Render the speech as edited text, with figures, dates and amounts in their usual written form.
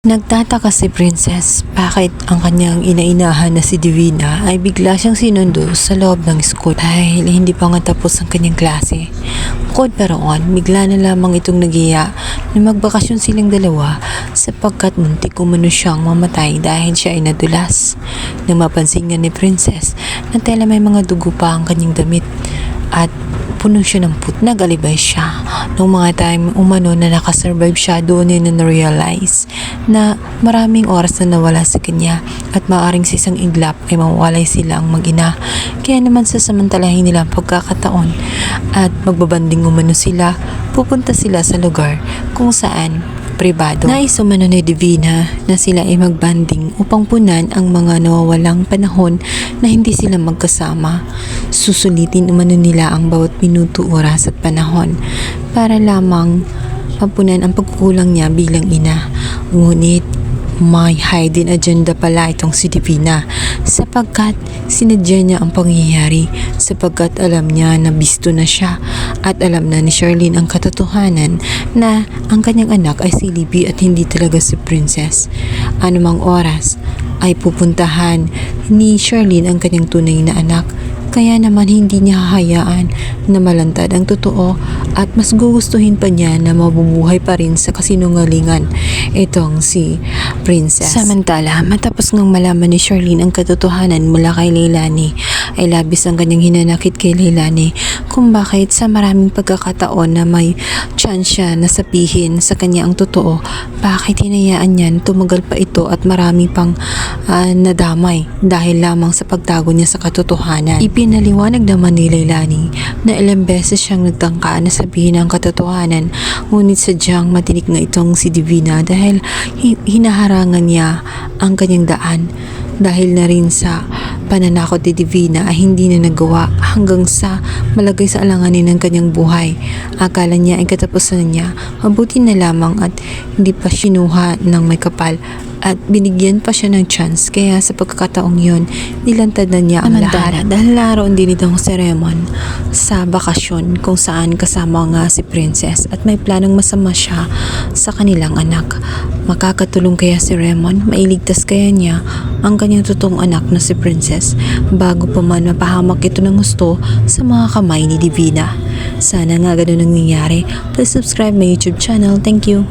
Nagtataka si Princess bakit ang kanyang inainahan na si Divina ay bigla siyang sinundo sa loob ng school dahil hindi pa nga tapos ang kanyang klase. Bukod pa roon, bigla na lamang itong nagiya na magbakasyon silang dalawa sapagkat muntik umano siyang mamatay dahil siya ay nadulas. Nang mapansin nga ni Princess na tela may mga dugo pa ang kanyang damit at puno siya ng nag-alibay siya. Nung mga time umano na nakasurvive siya, doon niya na-realize na maraming oras na nawala sa kanya at maaaring sa isang iglap ay mawalay sila ang mag-ina. Kaya naman sasamantalahin nila ang pagkakataon at magbabanding umano sila, pupunta sila sa lugar kung saan pribado. Nais umano ni Divina na sila ay magbanding upang punan ang mga nawawalang panahon na hindi sila magkasama. Susulitin umano nila ang bawat minuto, oras at panahon para lamang mapunan ang pagkukulang niya bilang ina. Ngunit may hidden agenda pala itong si Divina sapagkat sinadya niya ang pangyayari sapagkat alam niya na bisto na siya at alam na ni Charlene ang katotohanan na ang kanyang anak ay si Libby at hindi talaga si Princess. Anumang oras ay pupuntahan ni Charlene ang kanyang tunay na anak. Kaya naman hindi niya hahayaan na malantad ang totoo at mas gugustuhin pa niya na mabubuhay pa rin sa kasinungalingan itong si Princess. Samantala, matapos ngang malaman ni Charlene ang katotohanan mula kay Leilani, ay labis ang kanyang hinanakit kay Leilani kung bakit sa maraming pagkakataon na may chance siya na sabihin sa kanya ang totoo, bakit hinayaan niyan tumagal pa ito at marami pang nadamay dahil lamang sa pagtago niya sa katotohanan. Ipinaliwanag naman ni Leilani na ilang beses siyang nagtangka na sabihin ang katotohanan, ngunit sadyang matinik na itong si Divina dahil hinaharangan niya ang kanyang daan. Dahil na rin sa pananakot ni Divina ay hindi na nagawa hanggang sa malagay sa alanganin ng kanyang buhay. Akala niya ay katapusan niya, mabuti na lamang at hindi pa sinuha ng may kapal at binigyan pa siya ng chance, kaya sa pagkakataong yun nilantad na niya ang lahat. Dahil laroon din itong si Raymond sa bakasyon kung saan kasama nga si Princess at may planong masama siya sa kanilang anak. Makakatulong kaya si Raymond? Mailigtas kaya niya ang kanyang totoong anak na si Princess bago pa man mapahamak ito ng gusto sa mga kamay ni Divina? Sana nga ganun ang nangyayari. Please subscribe my YouTube channel. Thank you.